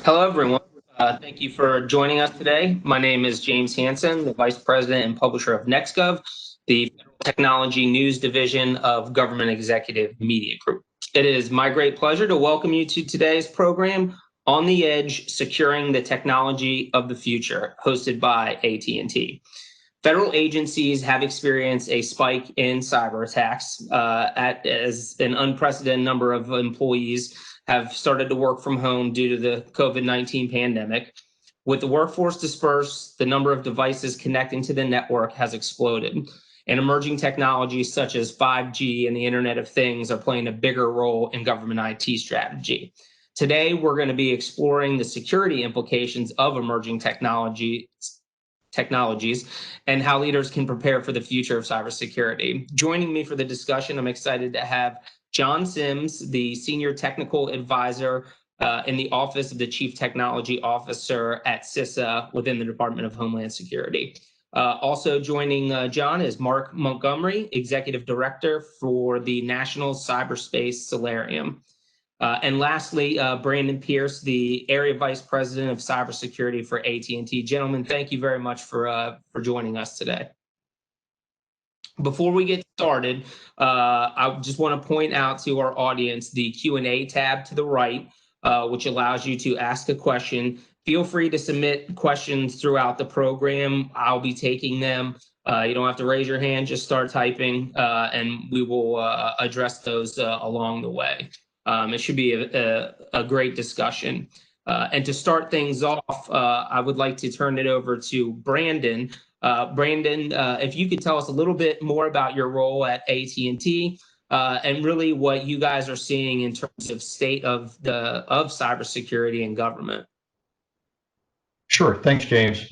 Hello, everyone. Thank you for joining us today. My name is James Hansen, the Vice President and Publisher of NextGov, the Federal Technology News Division of Government Executive Media Group. It is my great pleasure to welcome you to today's program, On the Edge, Securing the Technology of the Future, hosted by AT&T. Federal agencies have experienced a spike in cyber attacks as an unprecedented number of employees have started to work from home due to the COVID-19 pandemic. With the workforce dispersed, the number of devices connecting to the network has exploded. And emerging technologies such as 5G and the Internet of Things are playing a bigger role in government IT strategy. Today, we're going to be exploring the security implications of emerging technologies and how leaders can prepare for the future of cybersecurity. Joining me for the discussion, I'm excited to have John Sims, the Senior Technical Advisor in the Office of the Chief Technology Officer at CISA within the Department of Homeland Security. Also joining John is Mark Montgomery, Executive Director for the National Cyberspace Solarium. And lastly, Brandon Pierce, the Area Vice President of Cybersecurity for AT&T. Gentlemen, thank you very much for joining us today. Before we get started, I just want to point out to our audience the Q&A tab to the right, which allows you to ask a question. Feel free to submit questions throughout the program. I'll be taking them. You don't have to raise your hand, just start typing, and we will address those along the way. It should be a great discussion. And to start things off, I would like to turn it over to Brandon. Brandon, if you could tell us a little bit more about your role at AT&T and really what you guys are seeing in terms of state of cybersecurity in government. Sure. Thanks, James.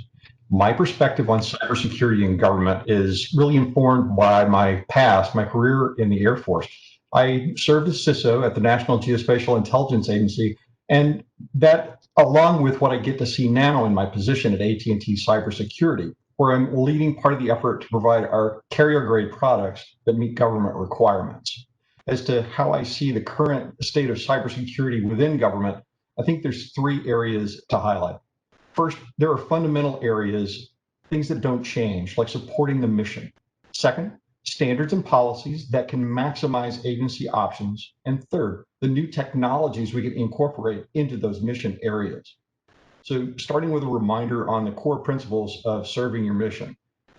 My perspective on cybersecurity in government is really informed by my career in the Air Force. I served as CISO at the National Geospatial Intelligence Agency, and that, along with what I get to see now in my position at AT&T Cybersecurity, where I'm leading part of the effort to provide our carrier-grade products that meet government requirements. As to how I see the current state of cybersecurity within government, I think there's three areas to highlight. First, there are fundamental areas, things that don't change, like supporting the mission. Second, standards and policies that can maximize agency options. And third, the new technologies we can incorporate into those mission areas. So starting with a reminder on the core principles of serving your mission.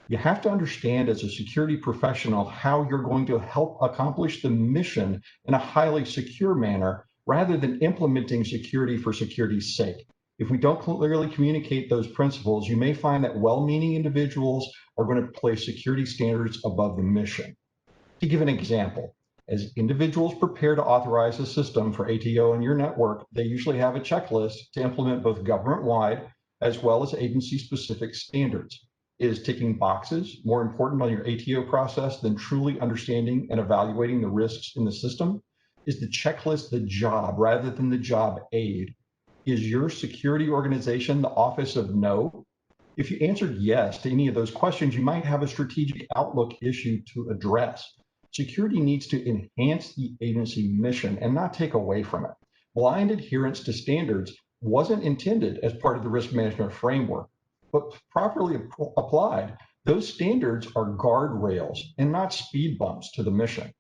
You have to understand as a security professional how you're going to help accomplish the mission in a highly secure manner rather than implementing security for security's sake. If we don't clearly communicate those principles, you may find that well-meaning individuals are going to place security standards above the mission. To give an example, as individuals prepare to authorize a system for ATO in your network, they usually have a checklist to implement both government-wide as well as agency-specific standards. Is ticking boxes more important on your ATO process than truly understanding and evaluating the risks in the system? Is the checklist the job rather than the job aid? Is your security organization the office of no? If you answered yes to any of those questions, you might have a strategic outlook issue to address. Security needs to enhance the agency mission and not take away from it. Blind adherence to standards wasn't intended as part of the risk management framework, but properly applied, those standards are guardrails and not speed bumps to the mission.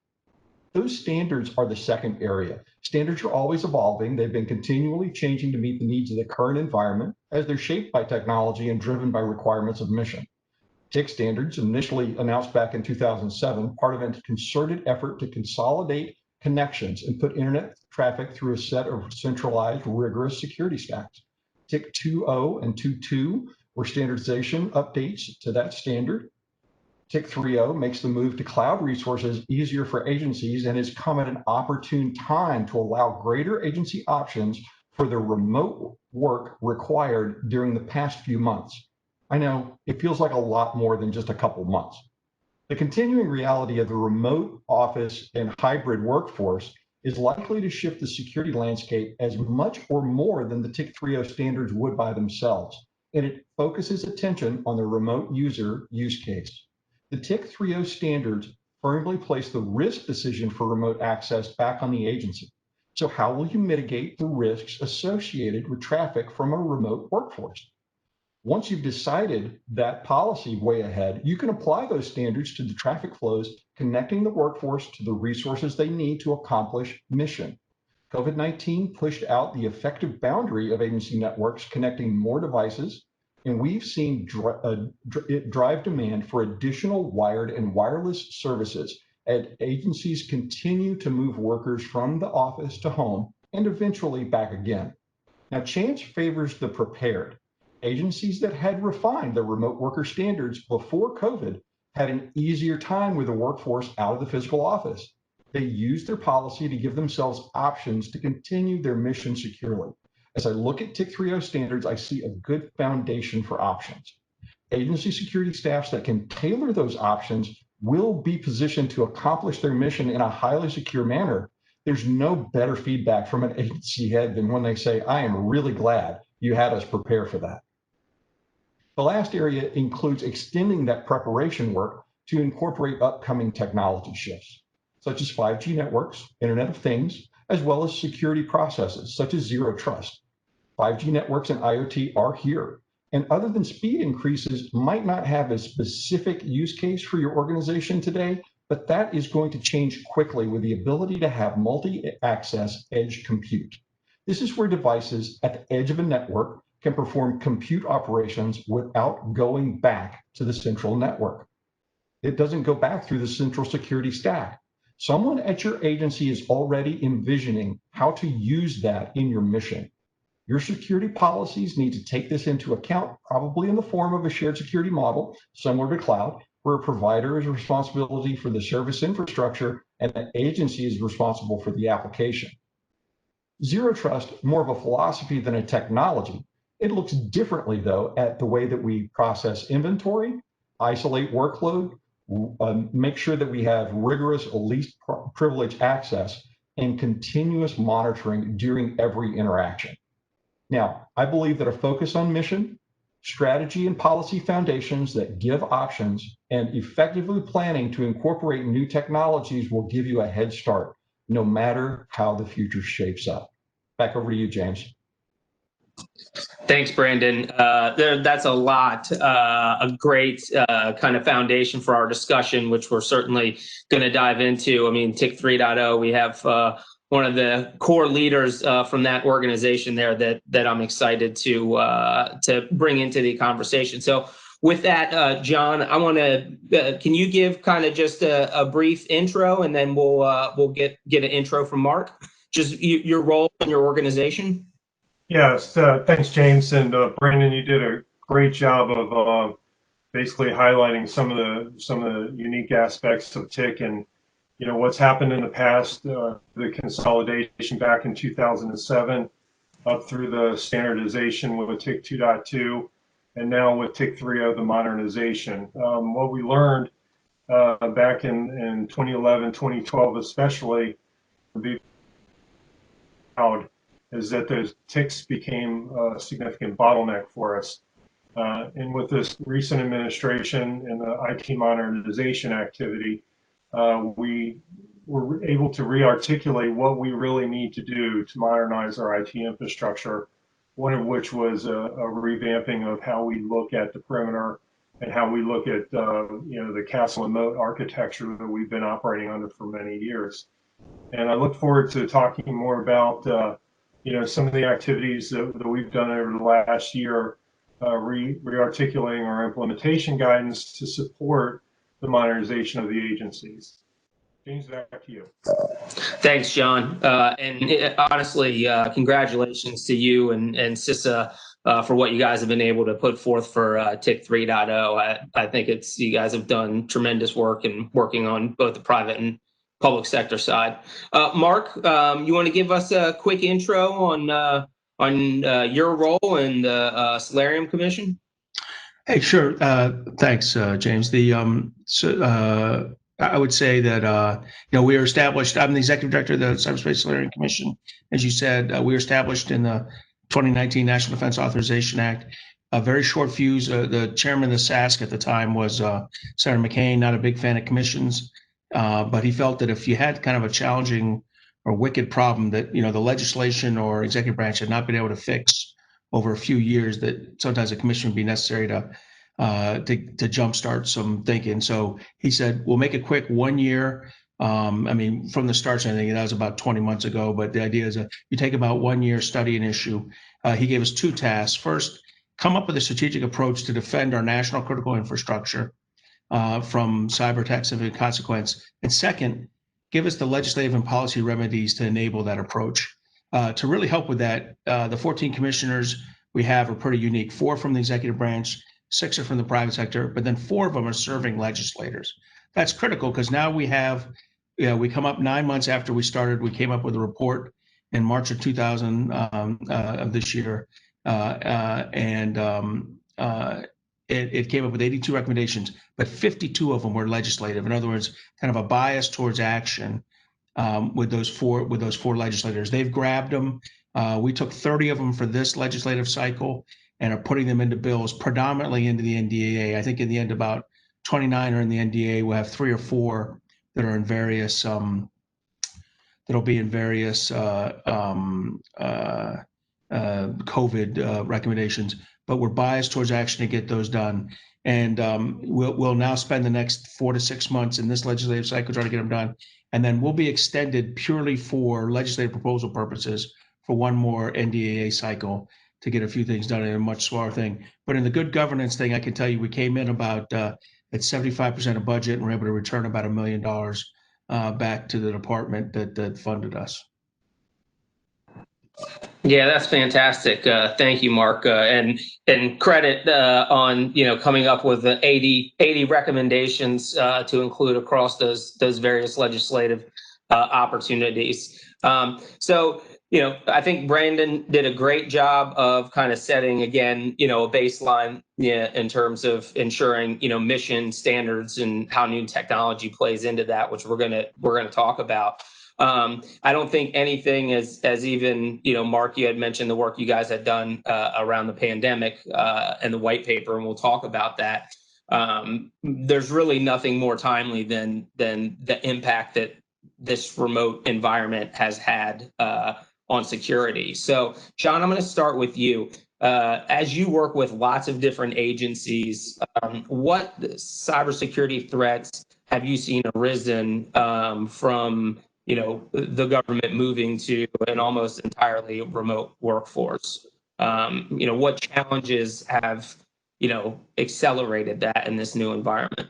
Those standards are the second area. Standards are always evolving. They've been continually changing to meet the needs of the current environment as they're shaped by technology and driven by requirements of mission. TIC standards, initially announced back in 2007, part of a concerted effort to consolidate connections and put internet traffic through a set of centralized, rigorous security stacks. TIC 2.0 and 2.2 were standardization updates to that standard. TIC 3.0 makes the move to cloud resources easier for agencies and has come at an opportune time to allow greater agency options for the remote work required during the past few months. I know it feels like a lot more than just a couple months. The continuing reality of the remote office and hybrid workforce is likely to shift the security landscape as much or more than the TIC 3.0 standards would by themselves, and it focuses attention on the remote user use case. The TIC 3.0 standards firmly place the risk decision for remote access back on the agency. So how will you mitigate the risks associated with traffic from a remote workforce? Once you've decided that policy way ahead, you can apply those standards to the traffic flows, connecting the workforce to the resources they need to accomplish mission. COVID-19 pushed out the effective boundary of agency networks, connecting more devices, and we've seen it drive demand for additional wired and wireless services as agencies continue to move workers from the office to home and eventually back again. Now, chance favors the prepared. Agencies that had refined their remote worker standards before COVID had an easier time with the workforce out of the physical office. They used their policy to give themselves options to continue their mission securely. As I look at TIC 3.0 standards, I see a good foundation for options. Agency security staffs that can tailor those options will be positioned to accomplish their mission in a highly secure manner. There's no better feedback from an agency head than when they say, I am really glad you had us prepare for that. The last area includes extending that preparation work to incorporate upcoming technology shifts, such as 5G networks, Internet of Things, as well as security processes, such as zero trust. 5G networks and IoT are here, and other than speed increases might not have a specific use case for your organization today, but that is going to change quickly with the ability to have multi-access edge compute. This is where devices at the edge of a network can perform compute operations without going back to the central network. It doesn't go back through the central security stack. Someone at your agency is already envisioning how to use that in your mission. Your security policies need to take this into account, probably in the form of a shared security model, similar to cloud, where a provider is responsible for the service infrastructure and the agency is responsible for the application. Zero trust, more of a philosophy than a technology. It looks differently, though, at the way that we process inventory, isolate workload, make sure that we have rigorous least privilege access, and continuous monitoring during every interaction. Now, I believe that a focus on mission, strategy, and policy foundations that give options and effectively planning to incorporate new technologies will give you a head start, no matter how the future shapes up. Back over to you, James. Thanks, Brandon. That's a lot, a great kind of foundation for our discussion, which we're certainly going to dive into. I mean, TIC 3.0, we have one of the core leaders from that organization there that I'm excited to bring into the conversation. So with that, John, I want to, can you give kind of just a brief intro, and then we'll get an intro from Mark, just your role in your organization? Yes, thanks, James. And Brandon, you did a great job of basically highlighting some of the unique aspects of TIC and what's happened in the past, the consolidation back in 2007, up through the standardization with TIC 2.2, and now with TIC 3.0, the modernization. What we learned back in 2011, 2012, especially, is that those TICs became a significant bottleneck for us. And with this recent administration and the IT modernization activity, we were able to re-articulate what we really need to do to modernize our IT infrastructure, one of which was a revamping of how we look at the perimeter and how we look at the castle and moat architecture that we've been operating under for many years. And I look forward to talking more about some of the activities that we've done over the last year, re-articulating our implementation guidance to support the modernization of the agencies. James, back to you. Thanks, John. And honestly, congratulations to you and CISA for what you guys have been able to put forth for TIC 3.0. I think you guys have done tremendous work in working on both the private and public sector side. Mark, you want to give us a quick intro on your role in the Solarium Commission? Hey, sure. Thanks, James. I would say that we are established. I'm the executive director of the Cyberspace Solarium Commission. As you said, we were established in the 2019 National Defense Authorization Act. A very short fuse. The chairman of the SASC at the time was Senator McCain. Not a big fan of commissions. But he felt that if you had kind of a challenging or wicked problem that, the legislation or executive branch had not been able to fix over a few years, that sometimes a commission would be necessary to jumpstart some thinking. So he said, we'll make it quick, 1 year. From the start, I think that was about 20 months ago, but the idea is that you take about 1 year, study an issue. He gave us 2 tasks. First, come up with a strategic approach to defend our national critical infrastructure from cyber attacks of consequence. And second, give us the legislative and policy remedies to enable that approach. To really help with that, the 14 commissioners we have are pretty unique. 4 from the executive branch, 6 are from the private sector, but then 4 of them are serving legislators. That's critical because now we have, we come up 9 months after we started. We came up with a report in March of 2000 of this year, it came up with 82 recommendations, but 52 of them were legislative. In other words, kind of a bias towards action with those four legislators. They've grabbed them. We took 30 of them for this legislative cycle and are putting them into bills, predominantly into the NDAA. I think in the end, about 29 are in the NDAA. We'll have 3 or 4 that are in various, that'll be in various COVID recommendations, but we're biased towards action to get those done. And we'll now spend the next 4 to 6 months in this legislative cycle trying to get them done. And then we'll be extended purely for legislative proposal purposes for 1 more NDAA cycle to get a few things done in a much smaller thing. But in the good governance thing, I can tell you we came in about at 75% of budget, and we're able to return about $1 million back to the department that funded us. Yeah, that's fantastic. Thank you, Mark, and credit on coming up with the 80 recommendations to include across those various legislative opportunities. So I think Brandon did a great job of kind of setting again a baseline in terms of ensuring mission standards and how new technology plays into that, which we're gonna talk about. I don't think anything as even, Mark, you had mentioned the work you guys had done around the pandemic and the white paper, and we'll talk about that. There's really nothing more timely than the impact that this remote environment has had on security. So, John, I'm going to start with you. As you work with lots of different agencies, what cybersecurity threats have you seen arisen from the government moving to an almost entirely remote workforce? What challenges have accelerated that in this new environment?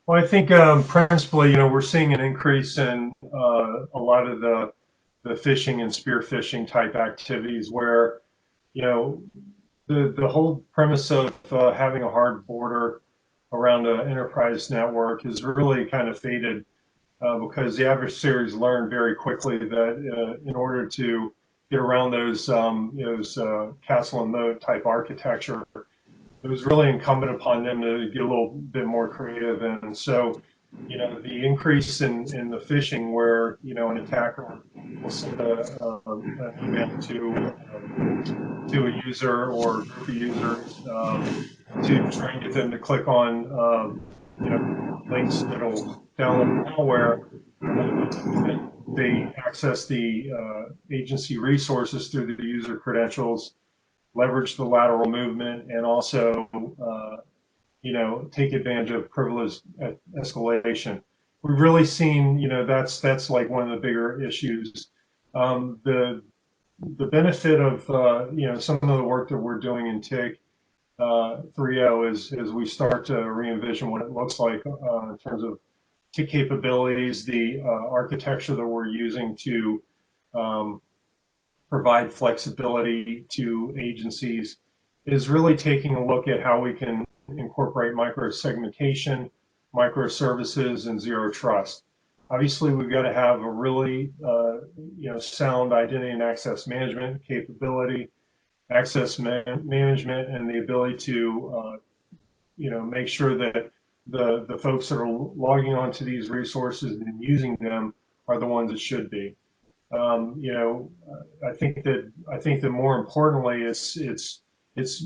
Well, I think principally, we're seeing an increase in a lot of the phishing and spear phishing type activities where, the whole premise of having a hard border around an enterprise network has really kind of faded. Because the adversaries learned very quickly that in order to get around those castle and moat type architecture, it was really incumbent upon them to get a little bit more creative. And so, the increase in the phishing, where an attacker will send an email to a user or a group of users to try and get them to click on links that'll download malware. They access the agency resources through the user credentials, leverage the lateral movement, and also take advantage of privileged escalation. We've really seen that's like one of the bigger issues. The benefit of some of the work that we're doing in TIG 3.0 is we start to re-envision what it looks like in terms of TIG capabilities, the architecture that we're using to provide flexibility to agencies, is really taking a look at how we can incorporate micro-segmentation, microservices, and zero trust. Obviously, we've got to have a really sound identity and access management capability, access management, and the ability to make sure that the folks that are logging onto these resources and using them are the ones that should be. I think that more importantly, it's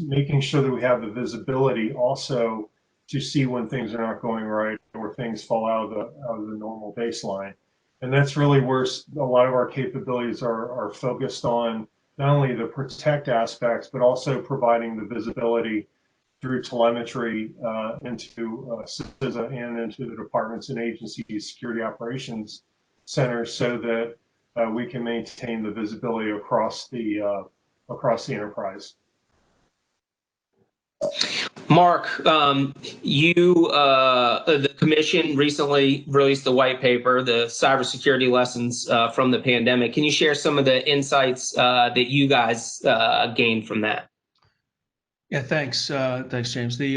making sure that we have the visibility also to see when things are not going right or things fall out of the normal baseline. And that's really where a lot of our capabilities are focused on, not only the protect aspects, but also providing the visibility through telemetry into CISA and into the departments and agencies, security operations centers, so that we can maintain the visibility across the enterprise. Mark, the commission recently released the white paper, the cybersecurity lessons from the pandemic. Can you share some of the insights that you guys gained from that? Yeah, thanks. Thanks, James. The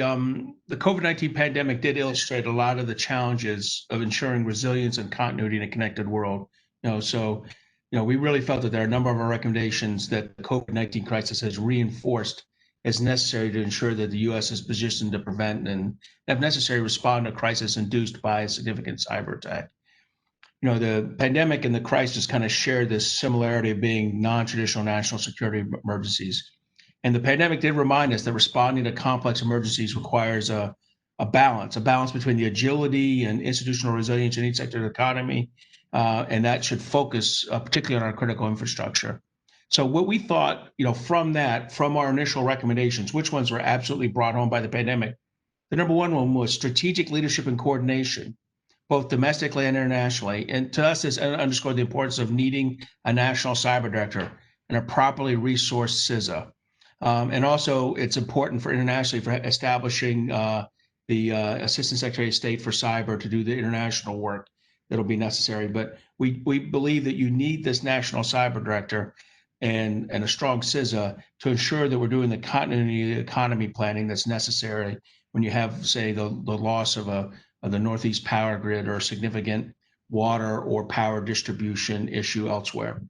COVID-19 pandemic did illustrate a lot of the challenges of ensuring resilience and continuity in a connected world. We really felt that there are a number of our recommendations that the COVID-19 crisis has reinforced as necessary to ensure that the U.S. is positioned to prevent and, if necessary, respond to a crisis induced by a significant cyber attack. The pandemic and the crisis kind of share this similarity of being non-traditional national security emergencies. And the pandemic did remind us that responding to complex emergencies requires a balance between the agility and institutional resilience in each sector of the economy, and that should focus particularly on our critical infrastructure. So what we thought, from our initial recommendations, which ones were absolutely brought home by the pandemic, the number one was strategic leadership and coordination, both domestically and internationally. And to us, this underscored the importance of needing a national cyber director and a properly resourced CISA. And also, it's important for internationally for establishing the Assistant Secretary of State for Cyber to do the international work that'll be necessary. But we believe that you need this national cyber director and a strong CISA to ensure that we're doing the continuity of the economy planning that's necessary when you have, say, the loss of the Northeast power grid or a significant water or power distribution issue elsewhere.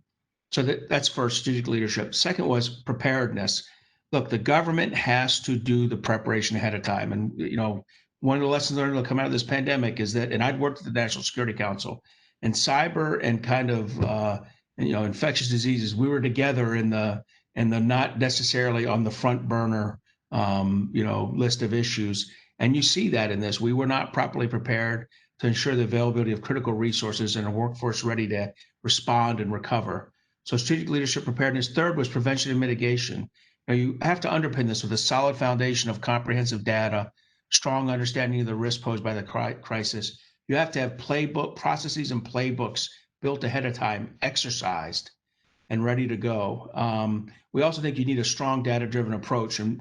So that's for strategic leadership. Second was preparedness. Look, the government has to do the preparation ahead of time. And, one of the lessons learned that come out of this pandemic is that, and I'd worked at the National Security Council, and cyber and kind of, infectious diseases, we were together in the not necessarily on the front burner, list of issues. And you see that in this. We were not properly prepared to ensure the availability of critical resources and a workforce ready to respond and recover. So strategic leadership preparedness. Third was prevention and mitigation. Now, you have to underpin this with a solid foundation of comprehensive data, strong understanding of the risk posed by the crisis. You have to have processes and playbooks built ahead of time, exercised, and ready to go. We also think you need a strong data-driven approach. And,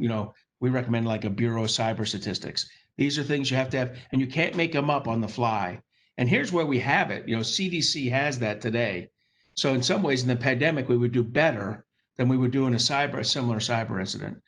we recommend like a Bureau of Cyber Statistics. These are things you have to have, and you can't make them up on the fly. And here's where we have it. CDC has that today. So in some ways, in the pandemic, we would do better than we would do in a similar cyber incident.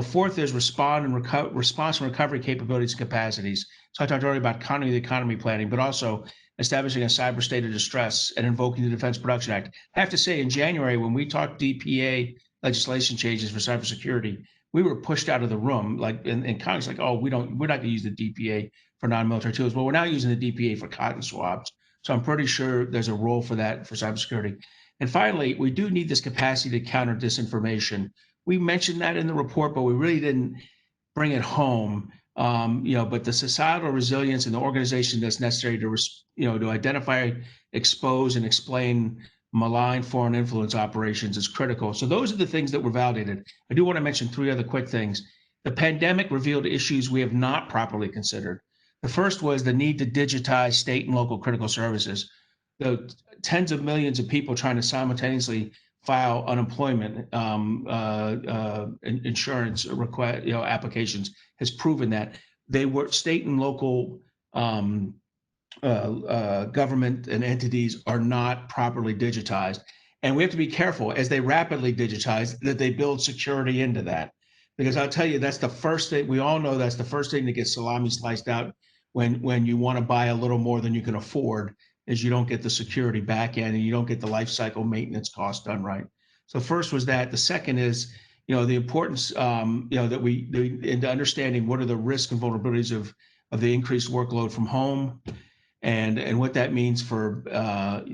Fourth is response and recovery capabilities and capacities. So I talked earlier about continuity of the economy planning, but also establishing a cyber state of distress and invoking the Defense Production Act. I have to say, in January, when we talked DPA legislation changes for cybersecurity, we were pushed out of the room, like in Congress, like, oh, we're not going to use the DPA for non-military tools. Well, we're now using the DPA for cotton swabs. So I'm pretty sure there's a role for that for cybersecurity. And finally, we do need this capacity to counter disinformation. We mentioned that in the report, but we really didn't bring it home. But the societal resilience and the organization that's necessary to identify, expose, and explain malign foreign influence operations is critical. So those are the things that were validated. I do want to mention three other quick things. The pandemic revealed issues we have not properly considered. The first was the need to digitize state and local critical services. The tens of millions of people trying to simultaneously file unemployment insurance request, applications has proven that they were state and local government and entities are not properly digitized. And we have to be careful as they rapidly digitize that they build security into that. Because I'll tell you, that's the first thing, we all know that's the first thing that gets salami sliced out when you want to buy a little more than you can afford, is you don't get the security back end and you don't get the life cycle maintenance cost done right. So first was that. The second is, the importance, that into understanding what are the risks and vulnerabilities of the increased workload from home, and what that means for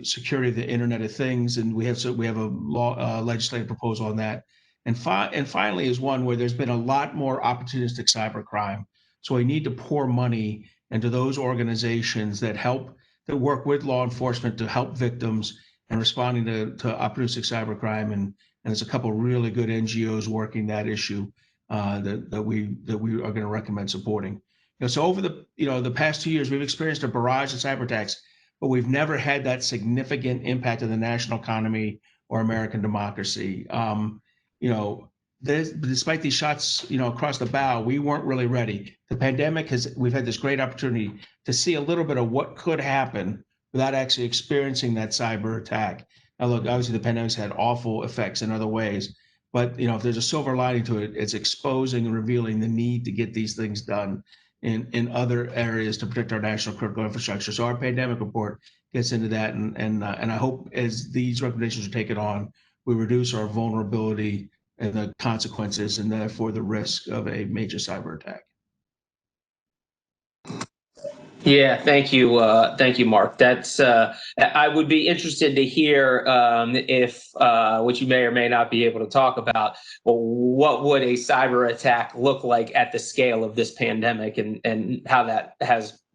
security of the Internet of Things. And we have a legislative proposal on that. And finally is one where there's been a lot more opportunistic cybercrime. So we need to pour money into those organizations that help to work with law enforcement to help victims and responding to opportunistic cybercrime. And there's a couple of really good NGOs working that issue that we are going to recommend supporting. So over the past 2 years, we've experienced a barrage of cyber attacks, but we've never had that significant impact on the national economy or American democracy. Despite these shots, across the bow, we weren't really ready. The pandemic we've had this great opportunity to see a little bit of what could happen without actually experiencing that cyber attack. Now, look, obviously the pandemic's had awful effects in other ways, but if there's a silver lining to it, it's exposing and revealing the need to get these things done in other areas to protect our national critical infrastructure. So our pandemic report gets into that, and I hope as these recommendations are taken on, we reduce our vulnerability and the consequences, and therefore the risk of a major cyber attack. Yeah, thank you, Mark. That's I would be interested to hear if which you may or may not be able to talk about. Well, what would a cyber attack look like at the scale of this pandemic, and how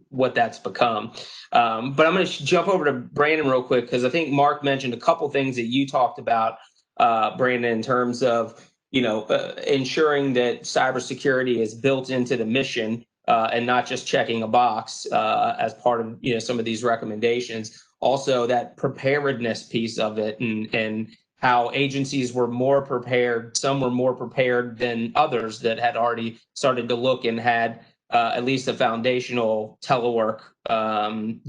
what that's become? But I'm going to jump over to Brandon real quick, because I think Mark mentioned a couple things that you talked about, Brandon, in terms of ensuring that cybersecurity is built into the mission. And not just checking a box as part of some of these recommendations. Also, that preparedness piece of it, and how agencies were more prepared. Some were more prepared than others that had already started to look and had at least a foundational telework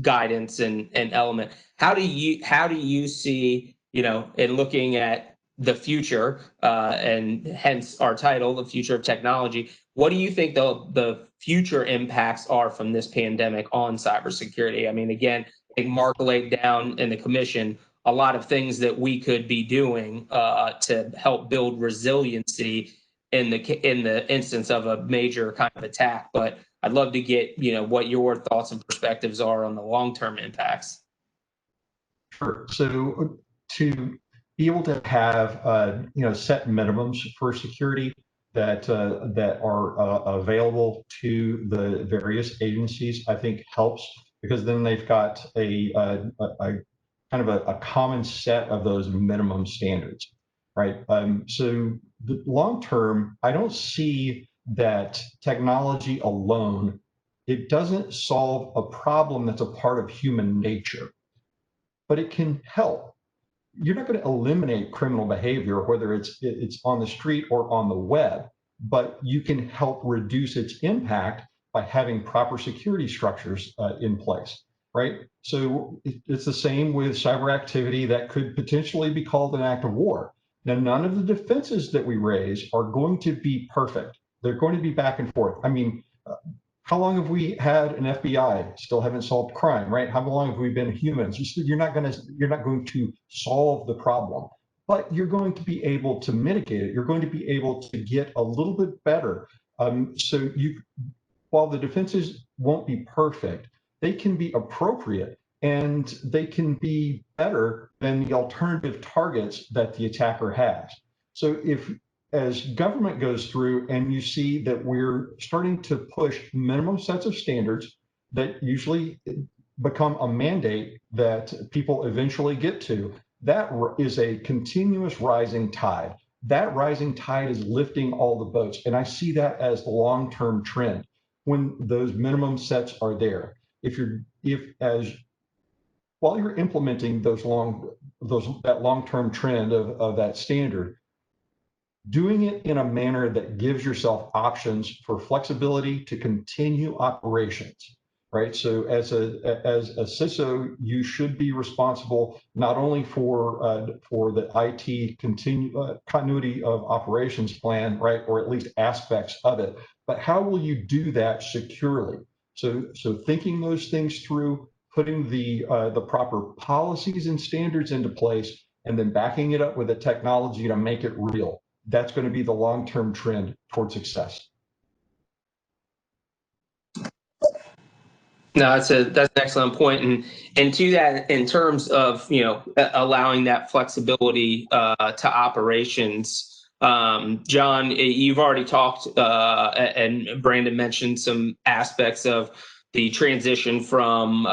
guidance and element. How do you see in looking at the future, and hence our title, The Future of Technology, what do you think the future impacts are from this pandemic on cybersecurity? I mean, again, I think Mark laid down in the commission a lot of things that we could be doing to help build resiliency in the instance of a major kind of attack. But I'd love to get what your thoughts and perspectives are on the long-term impacts. Sure. So to be able to have set minimums for security that are available to the various agencies, I think helps, because then they've got a kind of a common set of those minimum standards, right? So the long term, I don't see that technology alone, it doesn't solve a problem that's a part of human nature, but it can help. You're not going to eliminate criminal behavior, whether it's on the street or on the web, but you can help reduce its impact by having proper security structures in place, right? So it's the same with cyber activity that could potentially be called an act of war. Now, none of the defenses that we raise are going to be perfect. They're going to be back and forth. I mean, how long have we had an FBI? Still haven't solved crime, right? How long have we been humans? You're not going to solve the problem, but you're going to be able to mitigate it. You're going to be able to get a little bit better. So while the defenses won't be perfect, they can be appropriate, and they can be better than the alternative targets that the attacker has. So as government goes through and you see that we're starting to push minimum sets of standards that usually become a mandate that people eventually get to, that is a continuous rising tide. That rising tide is lifting all the boats. And I see that as the long-term trend when those minimum sets are there. While you're implementing that long-term trend of that standard, doing it in a manner that gives yourself options for flexibility to continue operations, right? So as a CISO, you should be responsible not only for the IT continuity of operations plan, right, or at least aspects of it, but how will you do that securely? So thinking those things through, putting the proper policies and standards into place, and then backing it up with the technology to make it real. That's going to be the long-term trend toward success. No, that's an excellent point, and to that, in terms of allowing that flexibility to operations, John, you've already talked, and Brandon mentioned some aspects of the transition from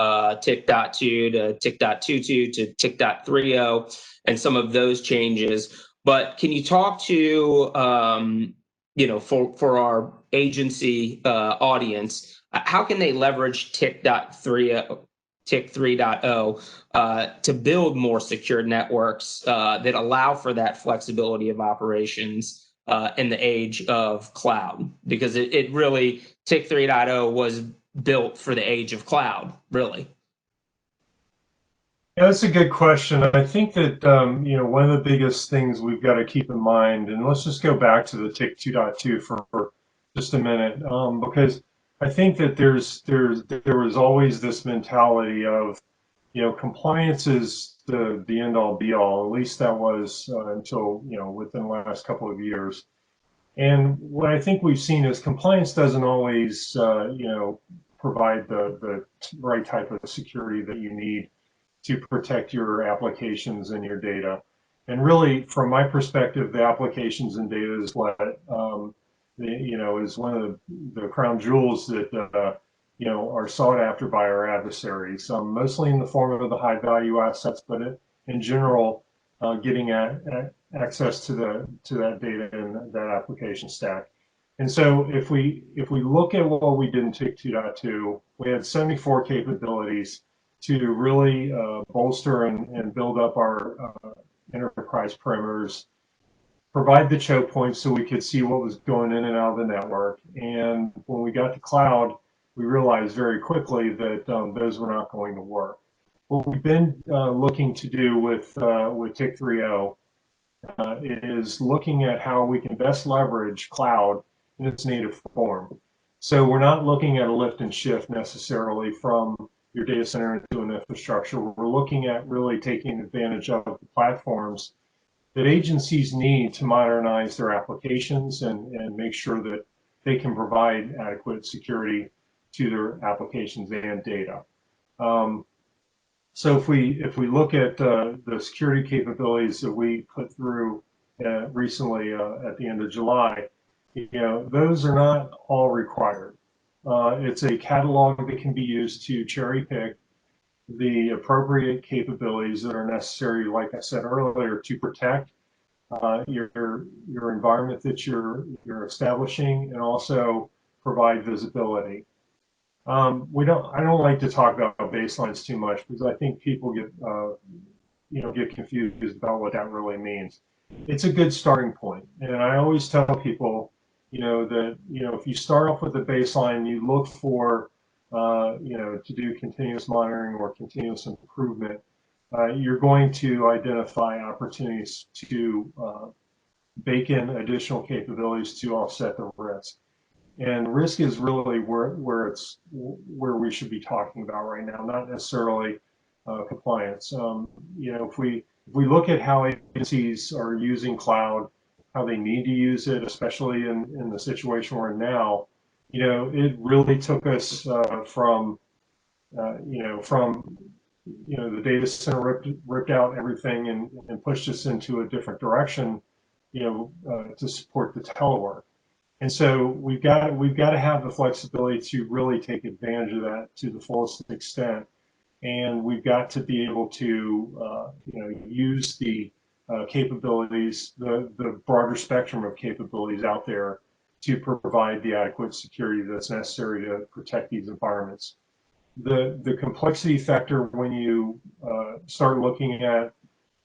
TIC.2 to TIC.22 to TIC.30 and some of those changes. But can you talk to, for our agency audience, how can they leverage TIC.3 to build more secure networks that allow for that flexibility of operations in the age of cloud? Because it really, TIC 3.0 was built for the age of cloud, really. Yeah, that's a good question. I think that one of the biggest things we've got to keep in mind, and let's just go back to the TIC 2.2 for just a minute, because I think that there was always this mentality of, compliance is the end all be all. At least that was until within the last couple of years. And what I think we've seen is compliance doesn't always provide the right type of security that you need to protect your applications and your data. And really, from my perspective, the applications and data is what is one of the crown jewels that are sought after by our adversaries, mostly in the form of the high value assets, but in general, getting access to that data and that application stack. And so if we look at what we did in TIC 2.2, we had 74 capabilities to really bolster and build up our enterprise perimeters, provide the choke points so we could see what was going in and out of the network. And when we got to cloud, we realized very quickly that those were not going to work. What we've been looking to do with TIC 3.0 is looking at how we can best leverage cloud in its native form. So we're not looking at a lift and shift necessarily from your data center into an infrastructure. We're looking at really taking advantage of the platforms that agencies need to modernize their applications and make sure that they can provide adequate security to their applications and data. So if we look at the security capabilities that we put through recently at the end of July, those are not all required. It's a catalog that can be used to cherry pick the appropriate capabilities that are necessary, like I said earlier, to protect your environment that you're establishing and also provide visibility. I don't like to talk about baselines too much because I think people get confused about what that really means. It's a good starting point, and I always tell people, that if you start off with a baseline, you look for to do continuous monitoring or continuous improvement. You're going to identify opportunities to bake in additional capabilities to offset the risk. And risk is really where we should be talking about right now, not necessarily compliance. If we look at how agencies are using cloud, how they need to use it, especially in the situation we're in now, it really took us from the data center ripped out everything and pushed us into a different direction, to support the telework. And so we've got to have the flexibility to really take advantage of that to the fullest extent, and we've got to be able to use the capabilities, the broader spectrum of capabilities out there to provide the adequate security that's necessary to protect these environments. The complexity factor when you start looking at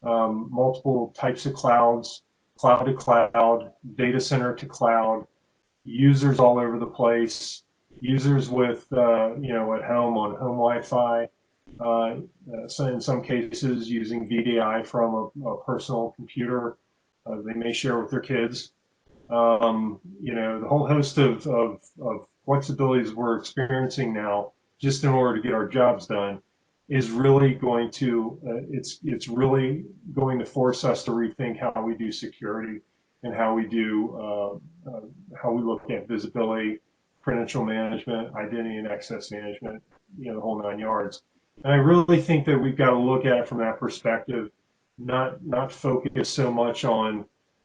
multiple types of clouds, cloud to cloud, data center to cloud, users all over the place, users with at home on home Wi-Fi, so in some cases using VDI from a personal computer they may share with their kids. The whole host of flexibilities we're experiencing now, just in order to get our jobs done, is really going to it's really going to force us to rethink how we do security and how we look at visibility, credential management, identity and access management, the whole 9 yards. And I really think that we've got to look at it from that perspective, not focus so much on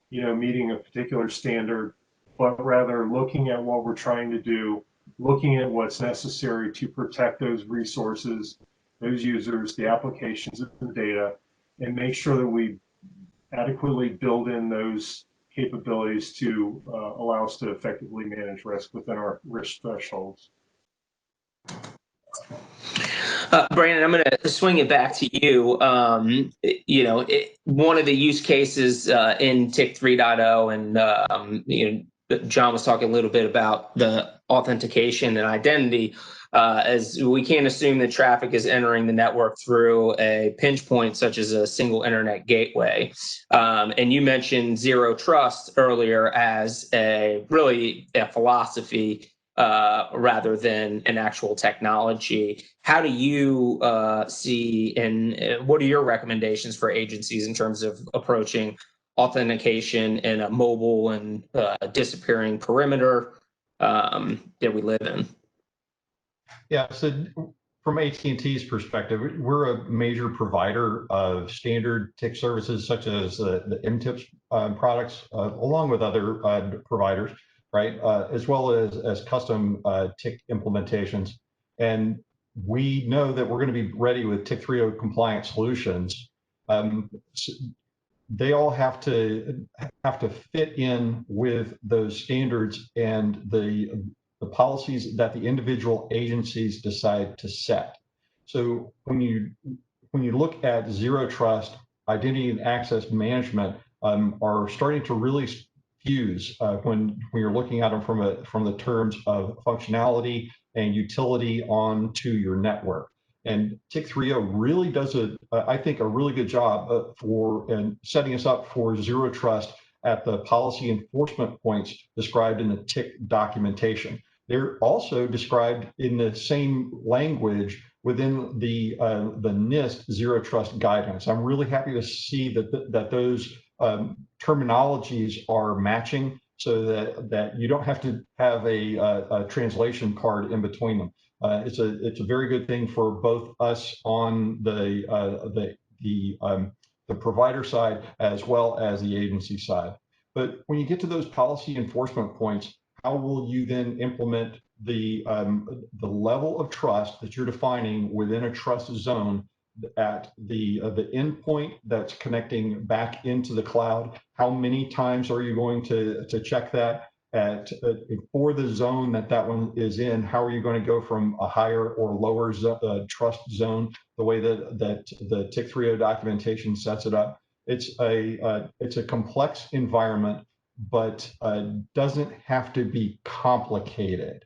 meeting a particular standard, but rather looking at what we're trying to do looking at what's necessary to protect those resources, those users, the applications, and the data, and make sure that we adequately build in those capabilities to allow us to effectively manage risk within our risk thresholds. Brandon, I'm going to swing it back to you. One of the use cases in TIC 3.0, and John was talking a little bit about the authentication and identity, as we can't assume that traffic is entering the network through a pinch point such as a single internet gateway. And you mentioned zero trust earlier as really a philosophy rather than an actual technology. How do you see, and what are your recommendations for agencies in terms of approaching authentication in a mobile and disappearing perimeter that we live in? Yeah, so from AT&T's perspective, we're a major provider of standard TIC services such as the MTIPS products, along with other providers, right? As well as custom TIC implementations. And we know that we're going to be ready with TIC 3.0 compliant solutions. They all have to fit in with those standards and the policies that the individual agencies decide to set. So when you look at zero trust, identity and access management are starting to really fuse when you're looking at them from the terms of functionality and utility onto your network. And TIC 3.0 really does I think, a really good job for setting us up for zero trust at the policy enforcement points described in the TIC documentation. They're also described in the same language within the NIST zero trust guidance. I'm really happy to see that those terminologies are matching, so that you don't have to have a translation card in between them. It's a very good thing for both us on the provider side as well as the agency side. But when you get to those policy enforcement points, how will you then implement the level of trust that you're defining within a trust zone at the endpoint that's connecting back into the cloud? How many times are you going to check that? For the zone that one is in, how are you going to go from a higher or lower trust zone, the way that the TIC 3.0 documentation sets it up? It's a complex environment, but doesn't have to be complicated.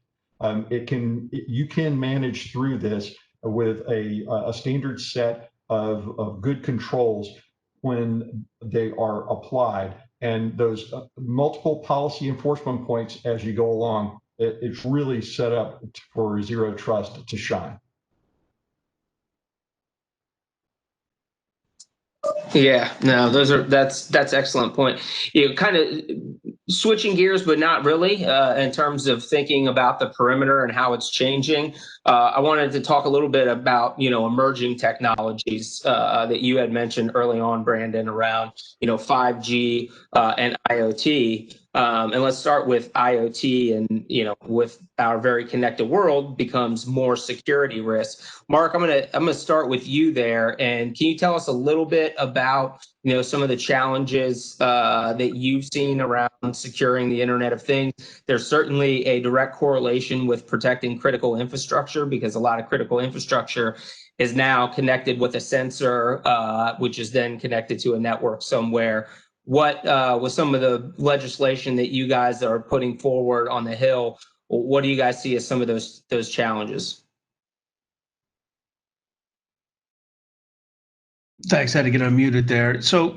You can manage through this with a standard set of good controls when they are applied. And those multiple policy enforcement points as you go along, it's really set up for zero trust to shine. Yeah, no, that's excellent point. Kind of switching gears, but not really, in terms of thinking about the perimeter and how it's changing. I wanted to talk a little bit about, emerging technologies that you had mentioned early on, Brandon, around, 5G and IoT. And let's start with IoT, and with our very connected world becomes more security risk. Mark, I'm gonna start with you there, and can you tell us a little bit about some of the challenges that you've seen around securing the Internet of Things? There's certainly a direct correlation with protecting critical infrastructure, because a lot of critical infrastructure is now connected with a sensor, which is then connected to a network somewhere. What was some of the legislation that you guys are putting forward on the Hill? What do you guys see as some of those challenges? Thanks. I had to get unmuted there. So,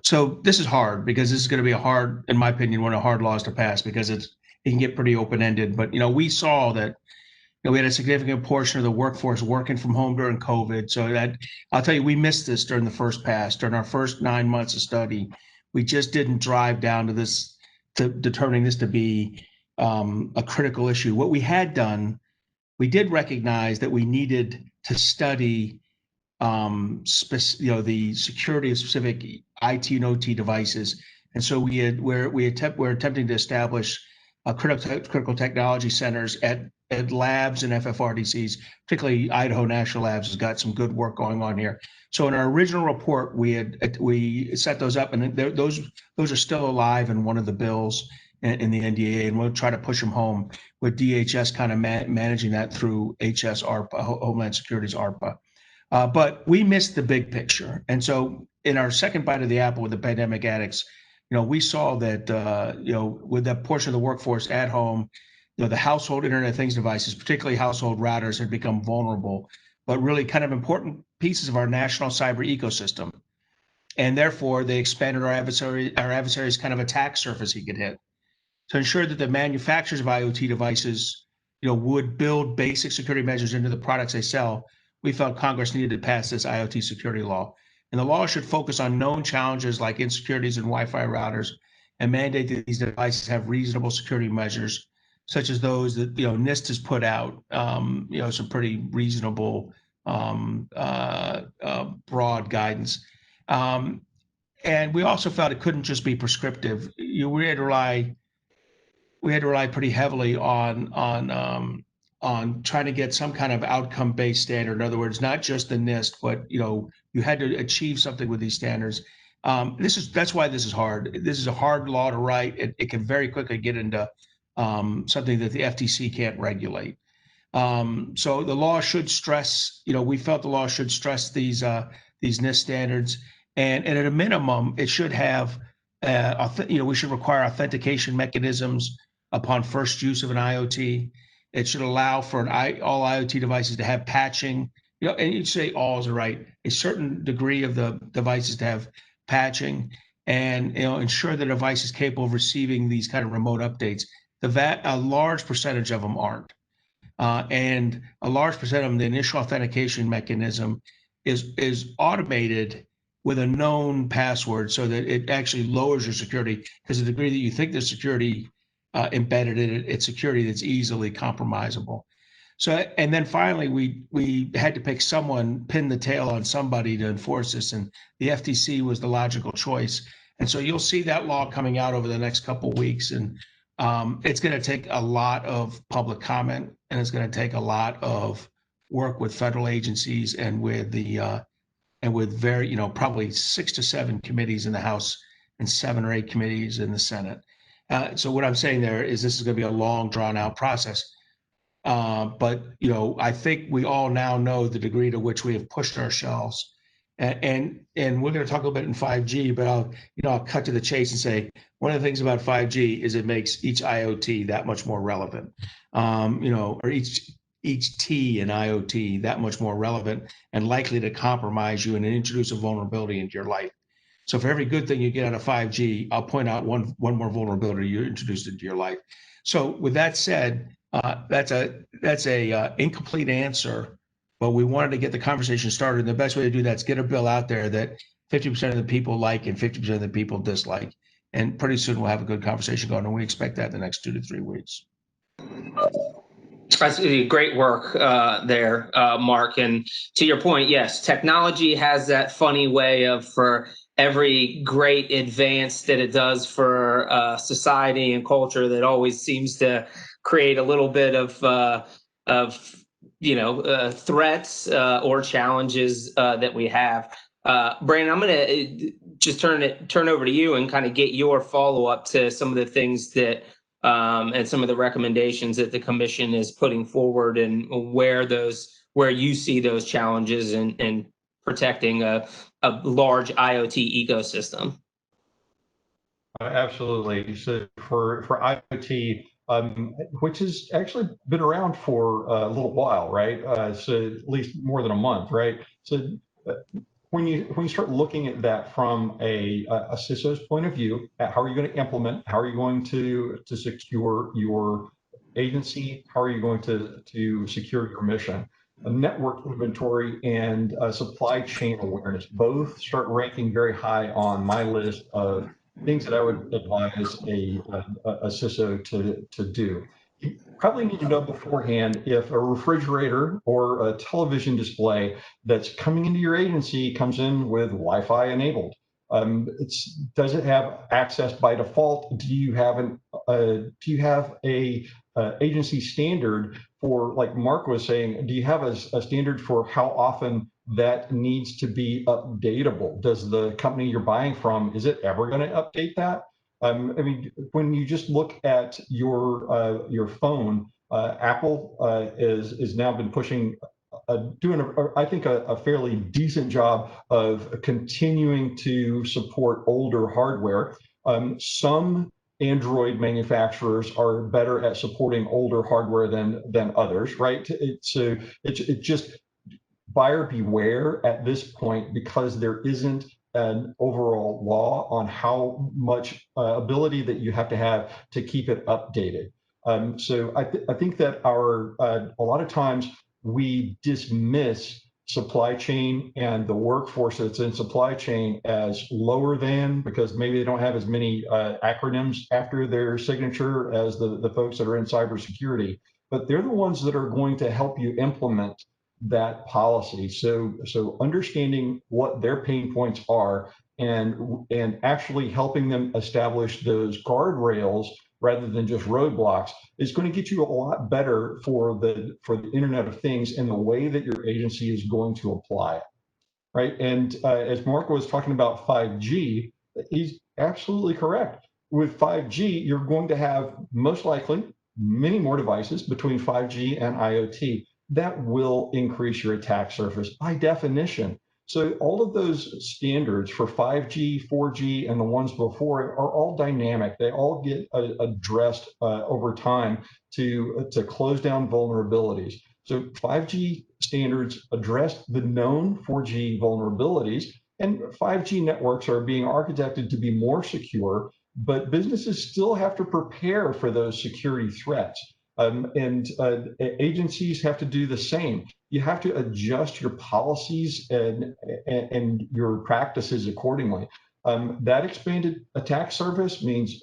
so this is hard, because this is going to be in my opinion, one of the hard laws to pass, because it can get pretty open-ended. But, we saw that, we had a significant portion of the workforce working from home during COVID. So that, I'll tell you, we missed this during the first pass. During our first 9 months of study, we just didn't drive down to this, to determining this to be a critical issue. What we had done, we did recognize that we needed to study the security of specific IT and OT devices. And so we're attempting to establish critical technology centers at labs and FFRDCs, particularly Idaho National Labs has got some good work going on here. So in our original report, we set those up, and those are still alive in one of the bills in the NDAA, and we'll try to push them home with DHS kind of managing that through HS ARPA, Homeland Security's ARPA. But we missed the big picture. And so in our second bite of the apple with the pandemic addicts, we saw that, with that portion of the workforce at home, the household Internet of Things devices, particularly household routers, had become vulnerable, but really kind of important pieces of our national cyber ecosystem. And therefore, they expanded our adversary's kind of attack surface he could hit. To ensure that the manufacturers of IoT devices, would build basic security measures into the products they sell, we felt Congress needed to pass this IoT security law. And the law should focus on known challenges like insecurities in Wi-Fi routers and mandate that these devices have reasonable security measures, such as those that NIST has put out, some pretty reasonable, broad guidance. And we also felt it couldn't just be prescriptive. We had to rely pretty heavily on trying to get some kind of outcome-based standard. In other words, not just the NIST, but you had to achieve something with these standards. That's why this is hard. This is a hard law to write. It can very quickly get into something that the FTC can't regulate. So the law should stress. We felt the law should stress these NIST standards, and at a minimum, it should have. We should require authentication mechanisms upon first use of an IoT. It should allow for all IoT devices to have patching, and you say all is right, a certain degree of the devices to have patching, and ensure the device is capable of receiving these kind of remote updates. A large percentage of them aren't. And a large percent of them, the initial authentication mechanism is automated with a known password so that it actually lowers your security, because the degree that you think there's security embedded in it, it's security that's easily compromisable. So, and then finally, we had to pin the tail on somebody to enforce this, and the FTC was the logical choice. And so you'll see that law coming out over the next couple of weeks, and it's going to take a lot of public comment, and it's going to take a lot of work with federal agencies and with probably 6 to 7 committees in the House and 7 or 8 committees in the Senate. So what I'm saying there is this is going to be a long, drawn-out process. But I think we all now know the degree to which we have pushed ourselves, and we're going to talk a little bit in 5G. But I'll cut to the chase and say one of the things about 5G is it makes each IoT that much more relevant, or each T in IoT that much more relevant and likely to compromise you and introduce a vulnerability into your life. So for every good thing you get out of 5G, I'll point out one more vulnerability you introduced into your life. So with that said, that's a incomplete answer, but we wanted to get the conversation started. And the best way to do that is get a bill out there that 50% of the people like and 50% of the people dislike. And pretty soon we'll have a good conversation going, and we expect that in the next 2 to 3 weeks. That's great work there, Mark. And to your point, yes, technology has that funny way of, for every great advance that it does for society and culture, that always seems to create a little bit of threats or challenges that we have. Brandon, I'm going to just turn over to you and kind of get your follow up to some of the things that and some of the recommendations that the commission is putting forward, and where you see those challenges in protecting a large IoT ecosystem. Absolutely. So for IoT, which has actually been around for a little while, right? So at least more than a month, right? So when you start looking at that from a CISO's point of view, how are you going to implement? How are you going to secure your agency? How are you going to secure your mission? A network inventory and supply chain awareness both start ranking very high on my list of things that I would advise a CISO to do. You probably need to know beforehand if a refrigerator or a television display that's coming into your agency comes in with Wi-Fi enabled. Does it have access by default? Do you have do you have a agency standard for, like Mark was saying, do you have a standard for how often that needs to be updatable? Does the company you're buying from, is it ever going to update that? I mean, when you just look at your phone, Apple is now been pushing, doing, I think, a fairly decent job of continuing to support older hardware. Some Android manufacturers are better at supporting older hardware than others, right? It's just buyer beware at this point, because there isn't an overall law on how much ability that you have to keep it updated. So I think that a lot of times we dismiss supply chain and the workforce that's in supply chain as lower than, because maybe they don't have as many acronyms after their signature as the folks that are in cybersecurity, but they're the ones that are going to help you implement that policy. So understanding what their pain points are and actually helping them establish those guardrails rather than just roadblocks is going to get you a lot better for the Internet of Things and the way that your agency is going to apply it, right? And as Mark was talking about 5G, he's absolutely correct. With 5G, you're going to have most likely many more devices between 5G and IoT. That will increase your attack surface by definition. So all of those standards for 5G, 4G, and the ones before it are all dynamic. They all get addressed over time to close down vulnerabilities. So 5G standards address the known 4G vulnerabilities, and 5G networks are being architected to be more secure, but businesses still have to prepare for those security threats. And agencies have to do the same. You have to adjust your policies and your practices accordingly. That expanded attack surface means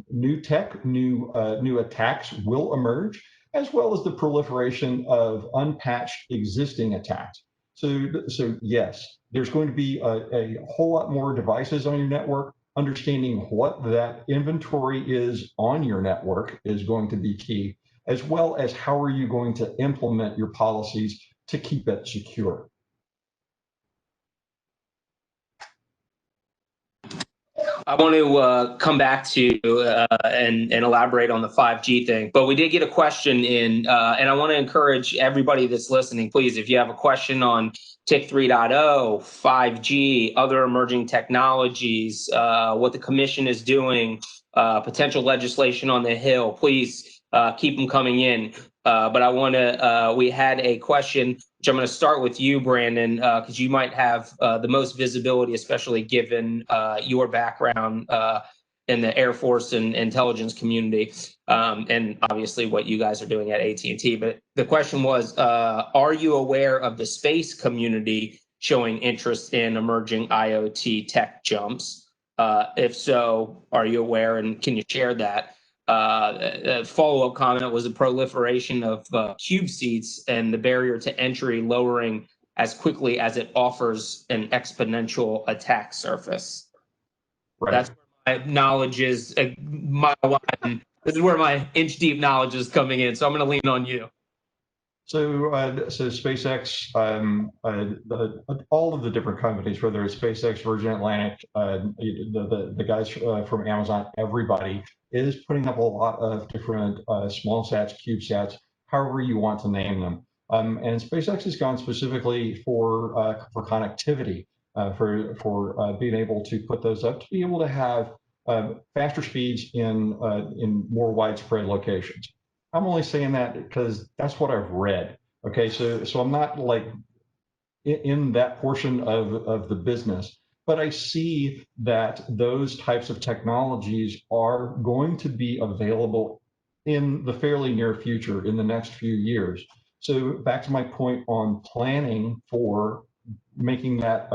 new tech, new attacks will emerge, as well as the proliferation of unpatched existing attacks. So yes, there's going to be a whole lot more devices on your network. Understanding what that inventory is on your network is going to be key, as well as how are you going to implement your policies to keep it secure. I want to come back to and elaborate on the 5G thing, but we did get a question in, and I want to encourage everybody that's listening, please, if you have a question on TIC 3.0, 5G, other emerging technologies, what the commission is doing, potential legislation on the Hill, please keep them coming in. But I want to, we had a question, which I'm going to start with you, Brandon, because you might have the most visibility, especially given your background in the Air Force and intelligence community, and obviously what you guys are doing at AT&T. But the question was, are you aware of the space community showing interest in emerging IoT tech jumps? If so, are you aware, and can you share that? A follow-up comment was a proliferation of cube seats and the barrier to entry lowering as quickly as it offers an exponential attack surface. Right. That's where my knowledge is mile wide. This is where my inch-deep knowledge is coming in, so I'm going to lean on you. So SpaceX, all of the different companies, whether it's SpaceX, Virgin Atlantic, the guys from Amazon, everybody is putting up a lot of different small sats, CubeSats, however you want to name them. And SpaceX has gone specifically for connectivity, for being able to put those up to be able to have faster speeds in more widespread locations. I'm only saying that because that's what I've read. Okay, so I'm not like in that portion of the business, but I see that those types of technologies are going to be available in the fairly near future, in the next few years. So back to my point on planning for making that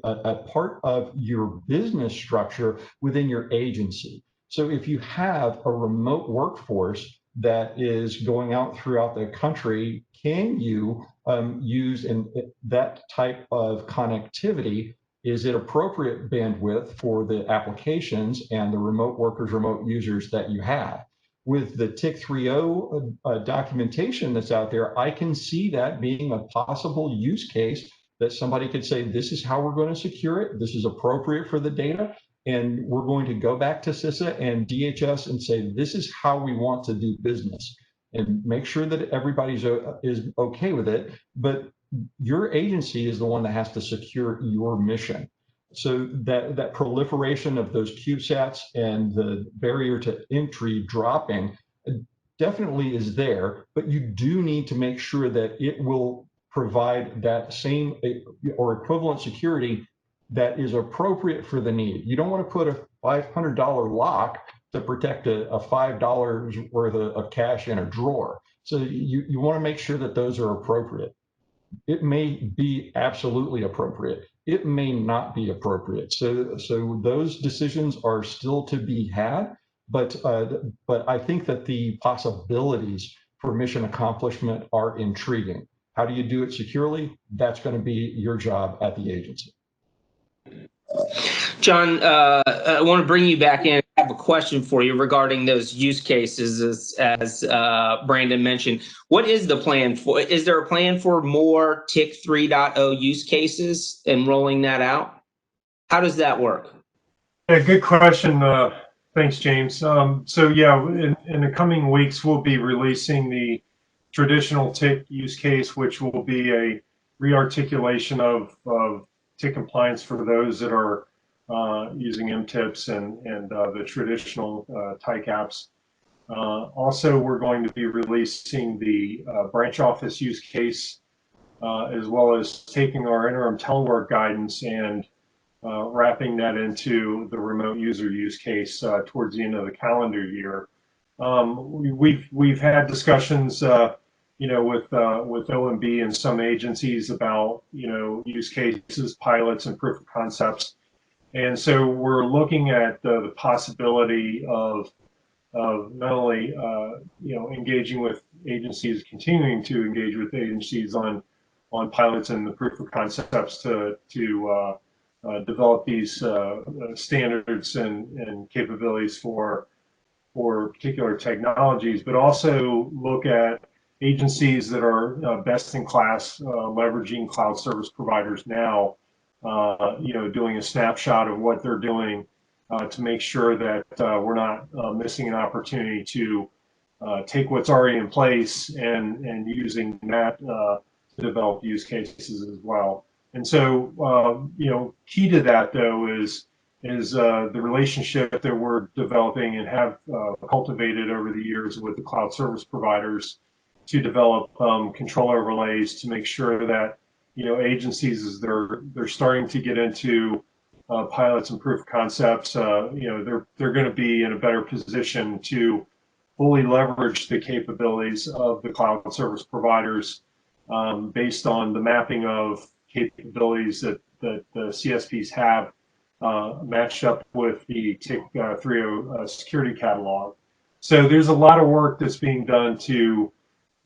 a part of your business structure within your agency. So if you have a remote workforce that is going out throughout the country, can you use that type of connectivity is it appropriate bandwidth for the applications and the remote workers, remote users that you have? With the TIC 3.0 documentation that's out there, I can see that being a possible use case that somebody could say, this is how we're going to secure it. This is appropriate for the data. And we're going to go back to CISA and DHS and say, this is how we want to do business, and make sure that everybody's is okay with it. But your agency is the one that has to secure your mission. So that proliferation of those CubeSats and the barrier to entry dropping definitely is there, but you do need to make sure that it will provide that same or equivalent security that is appropriate for the need. You don't want to put a $500 lock to protect a $5 worth of cash in a drawer. So you want to make sure that those are appropriate. It may be absolutely appropriate. It may not be appropriate. So those decisions are still to be had, but I think that the possibilities for mission accomplishment are intriguing. How do you do it securely? That's going to be your job at the agency. John, I want to bring you back in. I have a question for you regarding those use cases, as Brandon mentioned. What is the plan for? Is there a plan for more TIC 3.0 use cases and rolling that out? How does that work? Yeah, good question. Thanks, James. So yeah, in the coming weeks, we'll be releasing the traditional TIC use case, which will be a rearticulation of TIC compliance for those that are using MTIPs and the traditional TIC apps. Also, we're going to be releasing the branch office use case, as well as taking our interim telework guidance and wrapping that into the remote user use case towards the end of the calendar year. We've had discussions, with OMB and some agencies about use cases, pilots, and proof of concepts. And so we're looking at the possibility of not only engaging with agencies, continuing to engage with agencies on pilots and the proof of concepts to develop these standards and capabilities for particular technologies, but also look at agencies that are best in class, leveraging cloud service providers now, doing a snapshot of what they're doing to make sure that we're not missing an opportunity to take what's already in place and using that to develop use cases as well. And so, key to that though is the relationship that we're developing and have cultivated over the years with the cloud service providers to develop control overlays to make sure that agencies, as they're starting to get into pilots and proof of concepts, they're going to be in a better position to fully leverage the capabilities of the cloud service providers based on the mapping of capabilities that the CSPs have matched up with the TIC 3.0 security catalog. So there's a lot of work that's being done to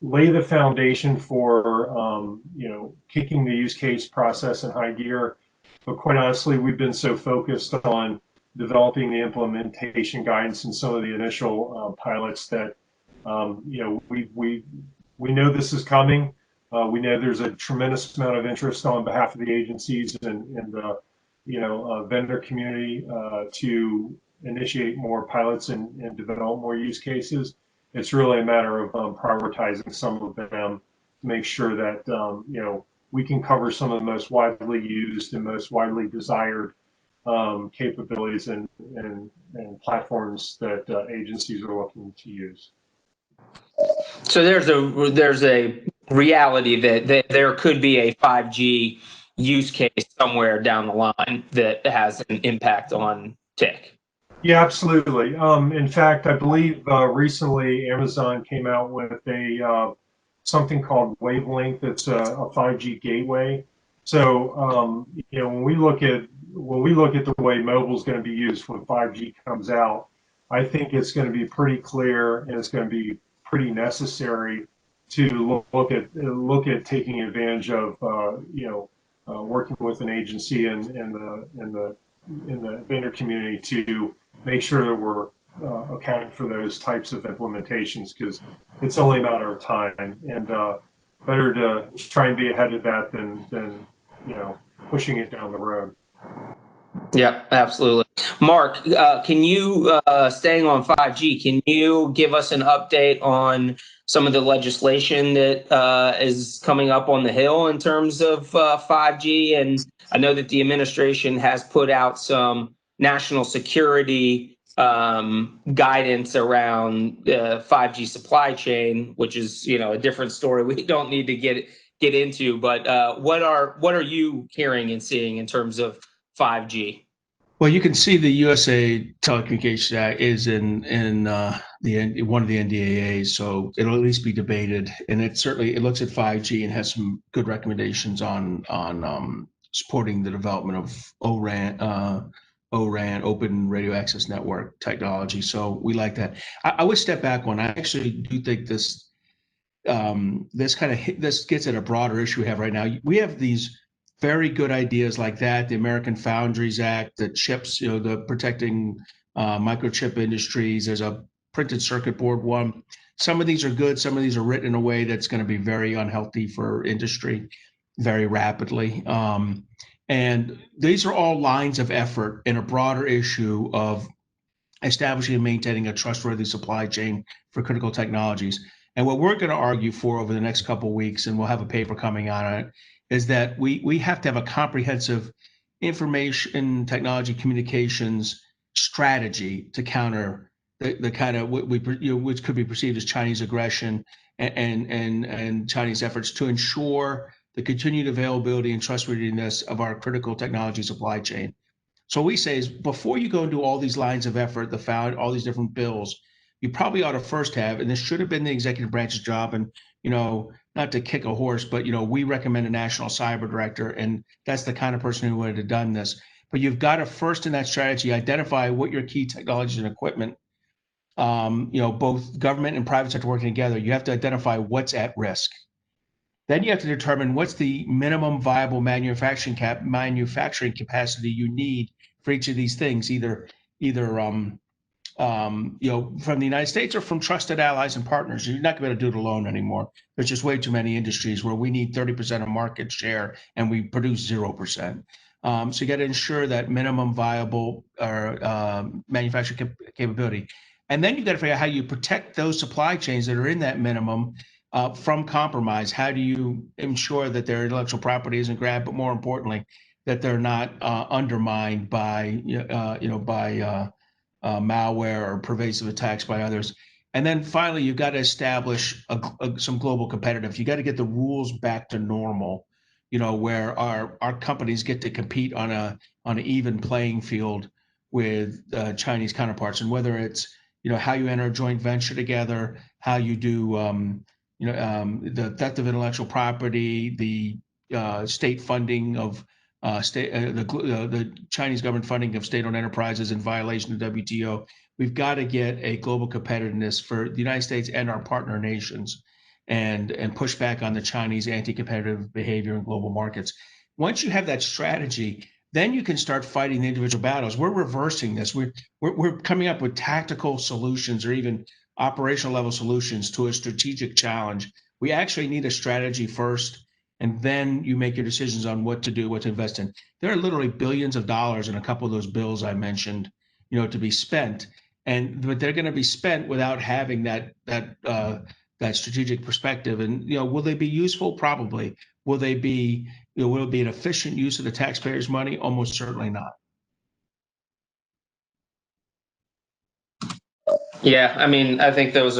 lay the foundation for kicking the use case process in high gear. But quite honestly, we've been so focused on developing the implementation guidance and some of the initial pilots that we know this is coming. We know there's a tremendous amount of interest on behalf of the agencies and the vendor community to initiate more pilots and develop more use cases. It's really a matter of prioritizing some of them to make sure that we can cover some of the most widely used and most widely desired capabilities and platforms that agencies are looking to use. So there's a reality that there could be a 5G use case somewhere down the line that has an impact on TIC. Yeah, absolutely. In fact, I believe recently Amazon came out with a something called Wavelength. It's a 5G gateway. So when we look at the way mobile is going to be used when 5G comes out, I think it's going to be pretty clear and it's going to be pretty necessary to look at taking advantage of working with an agency and in the vendor community to make sure that we're accounting for those types of implementations, because it's only a matter of time, and better to try and be ahead of that than pushing it down the road. Yeah, absolutely. Mark, can you, staying on 5G, can you give us an update on some of the legislation that is coming up on the Hill in terms of 5G? And I know that the administration has put out some national security guidance around 5G supply chain, which is, a different story we don't need to get into. But what are you hearing and seeing in terms of 5G? Well, you can see the USA Telecommunications Act is in one of the NDAAs, so it'll at least be debated. And it looks at 5G and has some good recommendations on supporting the development of ORAN, Open Radio Access Network technology. So we like that. I would step back one. I actually do think this gets at a broader issue we have right now. We have these very good ideas like that, the American Foundries Act, the chips, the protecting microchip industries. There's a printed circuit board one. Some of these are good. Some of these are written in a way that's going to be very unhealthy for industry very rapidly. And these are all lines of effort in a broader issue of establishing and maintaining a trustworthy supply chain for critical technologies. And what we're going to argue for over the next couple of weeks, and we'll have a paper coming out on it, is that we have to have a comprehensive information technology communications strategy to counter the kind of which could be perceived as Chinese aggression and Chinese efforts to ensure the continued availability and trustworthiness of our critical technology supply chain. So what we say is, before you go and do all these lines of effort, all these different bills, you probably ought to first have, and this should have been the executive branch's job, and not to kick a horse, but we recommend a national cyber director, and that's the kind of person who would have done this. But you've got to first in that strategy identify what your key technologies and equipment, both government and private sector working together. You have to identify what's at risk. Then you have to determine what's the minimum viable manufacturing capacity you need for each of these things, either from the United States or from trusted allies and partners. You're not going to do it alone anymore. There's just way too many industries where we need 30% of market share and we produce 0%. So you got to ensure that minimum viable manufacturing capability. And then you got to figure out how you protect those supply chains that are in that minimum from compromise. How do you ensure that their intellectual property isn't grabbed, but more importantly, that they're not undermined by malware or pervasive attacks by others? And then finally, you've got to establish some global competitive. You got to get the rules back to normal, where our companies get to compete on an even playing field with Chinese counterparts, and whether it's how you enter a joint venture together, how you do the theft of intellectual property, the state funding of the Chinese government funding of state-owned enterprises in violation of WTO. We've got to get a global competitiveness for the United States and our partner nations, and push back on the Chinese anti-competitive behavior in global markets. Once you have that strategy, then you can start fighting the individual battles. We're reversing this. We're coming up with tactical solutions or even operational level solutions to a strategic challenge. We actually need a strategy first, and then you make your decisions on what to do, what to invest in. There are literally billions of dollars in a couple of those bills I mentioned, to be spent, but they're going to be spent without having that strategic perspective. And will they be useful? Probably. Will they be? Will it be an efficient use of the taxpayers' money? Almost certainly not. Yeah, I mean, I think that's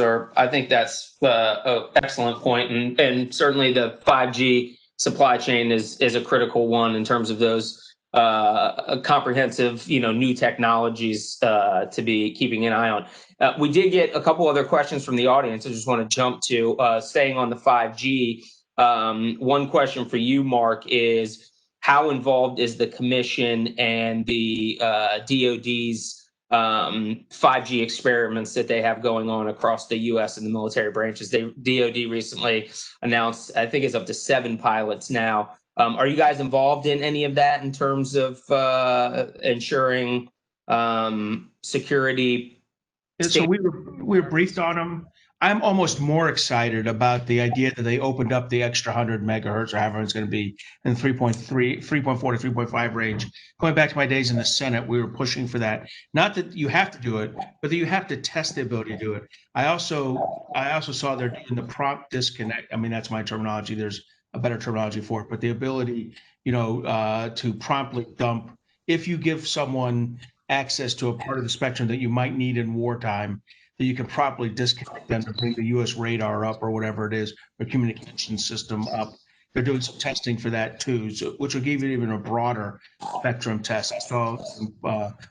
an excellent point, and certainly the 5G supply chain is a critical one in terms of those comprehensive, new technologies to be keeping an eye on. We did get a couple other questions from the audience. I just want to jump to staying on the 5G. One question for you, Mark, is how involved is the commission and the DoD's 5G experiments that they have going on across the U.S. and the military branches? DoD recently announced, I think it's up to 7 pilots now Are you guys involved in any of that in terms of ensuring security? And so we were briefed on them. I'm almost more excited about the idea that they opened up the extra 100 megahertz or however it's going to be in 3.4 to 3.5 range. Going back to my days in the Senate, we were pushing for that. Not that you have to do it, but that you have to test the ability to do it. I also saw they're doing the prompt disconnect. I mean, that's my terminology. There's a better terminology for it, but the ability, to promptly dump if you give someone access to a part of the spectrum that you might need in wartime, that you can properly disconnect them to bring the U.S. radar up or whatever it is, or communication system up. They're doing some testing for that too, which will give you even a broader spectrum test. I saw some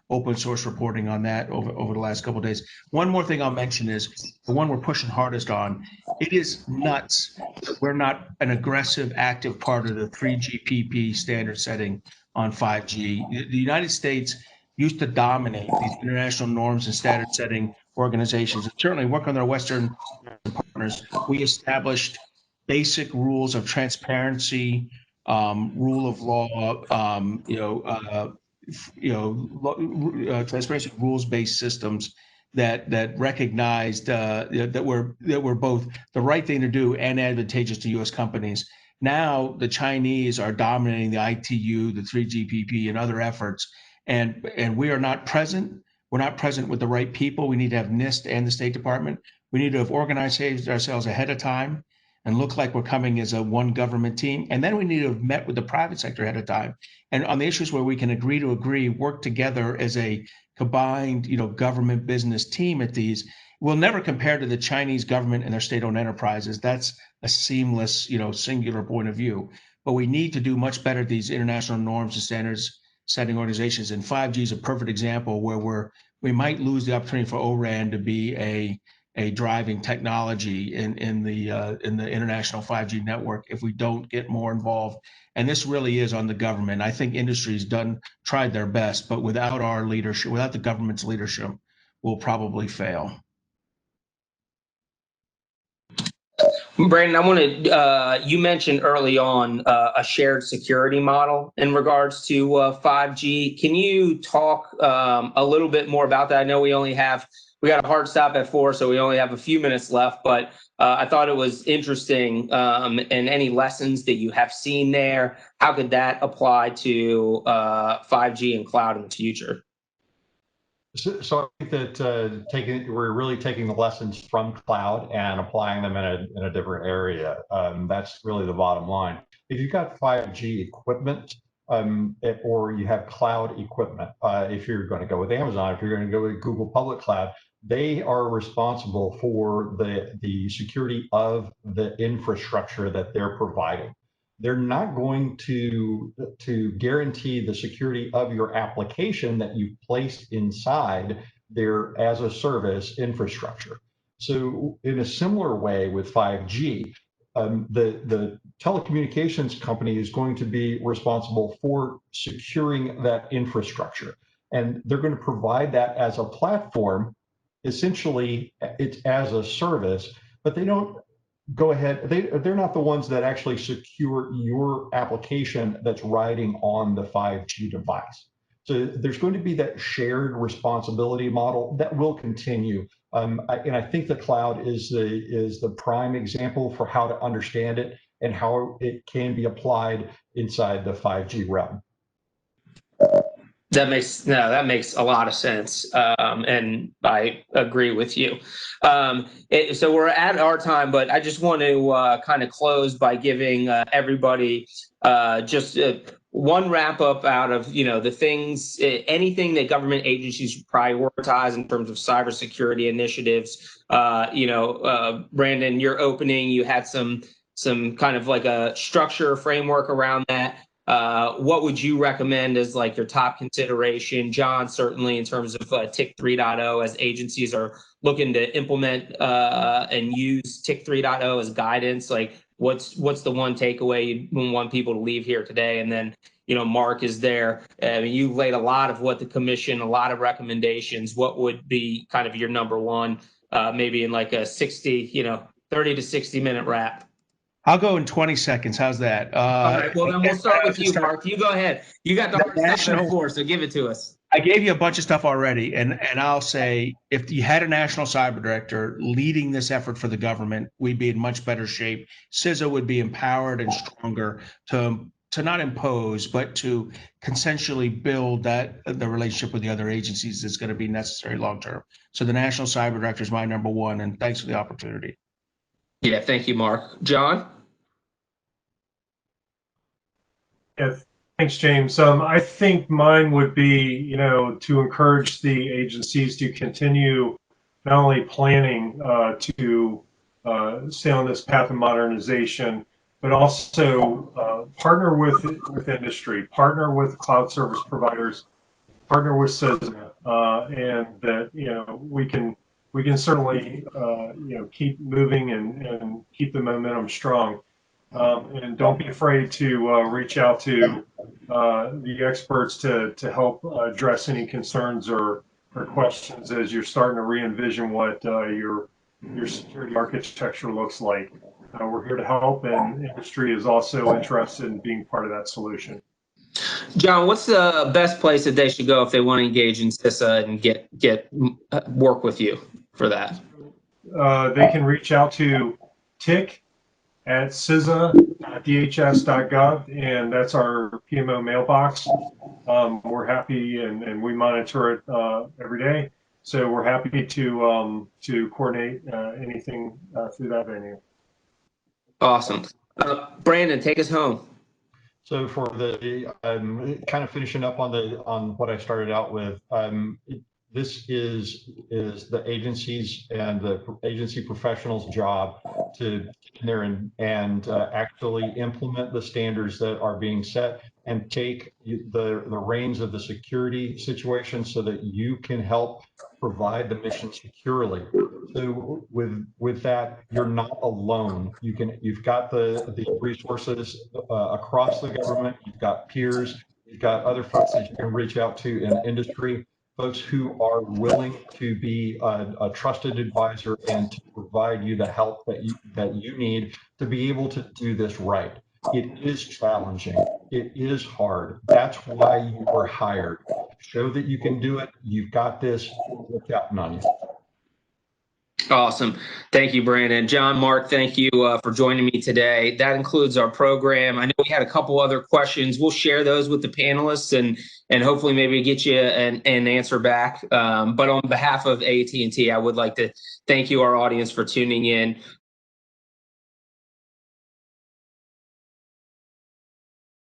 open source reporting on that over the last couple of days. One more thing I'll mention is the one we're pushing hardest on. It is nuts that we're not an aggressive, active part of the 3GPP standard setting on 5G. The United States used to dominate these international norms and standard setting organizations. And certainly working with our Western partners, we established basic rules of transparency, rule of law, transparency rules-based systems that recognized that were both the right thing to do and advantageous to U.S. companies. Now the Chinese are dominating the ITU, the 3GPP, and other efforts. And we are not present. We're not present with the right people. We need to have NIST and the State Department. We need to have organized ourselves ahead of time and look like we're coming as a one government team. And then we need to have met with the private sector ahead of time. And on the issues where we can agree, work together as a combined, government business team at these. We'll never compare to the Chinese government and their state-owned enterprises. That's a seamless, singular point of view. But we need to do much better at these international norms and standards setting organizations, and 5G is a perfect example where we might lose the opportunity for O-RAN to be a driving technology in the international 5G network if we don't get more involved. And this really is on the government. I think industry's tried their best, but without our leadership, without the government's leadership, we'll probably fail. Brandon, I wanted, you mentioned early on a shared security model in regards to 5G. Can you talk a little bit more about that? I know we got a hard stop at 4, so we only have a few minutes left, but I thought it was interesting, and any lessons that you have seen there, how could that apply to 5G and cloud in the future? So I think that we're really taking the lessons from cloud and applying them in a different area. That's really the bottom line. If you've got 5G equipment, or you have cloud equipment, if you're going to go with Amazon, if you're going to go with Google Public Cloud, they are responsible for the security of the infrastructure that they're providing. They're not going to guarantee the security of your application that you've placed inside their as a service infrastructure. So in a similar way with 5G, the telecommunications company is going to be responsible for securing that infrastructure. And they're going to provide that as a platform. Essentially, it's as a service, but they don't go ahead. They're not the ones that actually secure your application that's riding on the 5G device. So there's going to be that shared responsibility model that will continue. And I think the cloud is the prime example for how to understand it and how it can be applied inside the 5G realm. That makes a lot of sense, and I agree with you. So we're at our time, but I just want to kind of close by giving everybody just one wrap up out of the things, anything that government agencies prioritize in terms of cybersecurity initiatives. Brandon, your opening, you had some kind of like a structure framework around that. What would you recommend as like your top consideration? John, certainly in terms of TIC 3.0, as agencies are looking to implement and use TIC 3.0 as guidance, like what's the one takeaway you want people to leave here today? And then, Mark is there. I mean, you've laid a lot of what the commission, a lot of recommendations. What would be kind of your number one, maybe in like a 30 to 60 minute wrap? I'll go in 20 seconds. How's that? All right. Well, then we'll start with you, Mark. You go ahead. You got the hard stuff before, so give it to us. I gave you a bunch of stuff already, and I'll say if you had a national cyber director leading this effort for the government, we'd be in much better shape. CISA would be empowered and stronger to not impose, but to consensually build the relationship with the other agencies that's going to be necessary long term. So the national cyber director is my number one, and thanks for the opportunity. Yeah, thank you, Mark. John? Yeah, thanks, James. I think mine would be, to encourage the agencies to continue not only planning to stay on this path of modernization, but also partner with industry, partner with cloud service providers, partner with CISA, and that we can certainly keep moving and keep the momentum strong. And don't be afraid to reach out to the experts to help address any concerns or questions as you're starting to re-envision what your security architecture looks like. We're here to help, and industry is also interested in being part of that solution. John, what's the best place that they should go if they want to engage in CISA and get work with you for that? They can reach out to TIC@CISA.dhs.gov, and that's our PMO mailbox. We're happy, and we monitor it every day. So we're happy to coordinate anything through that venue. Awesome. Brandon, take us home. So for the kind of finishing up on what I started out with, this is the agencies and the agency professionals' job to get in there and actually implement the standards that are being set and take the reins of the security situation so that you can help provide the mission securely. So with that, you're not alone. You've got the resources across the government. You've got peers. You've got other folks that you can reach out to in industry, folks who are willing to be a trusted advisor and to provide you the help that you need to be able to do this right. It is challenging. It is hard. That's why you were hired. Show that you can do it. You've got this. We're counting on you. Awesome. Thank you, Brandon. John, Mark, thank you for joining me today. That includes our program. I know we had a couple other questions. We'll share those with the panelists and hopefully maybe get you an answer back. But on behalf of AT&T, I would like to thank you, our audience, for tuning in.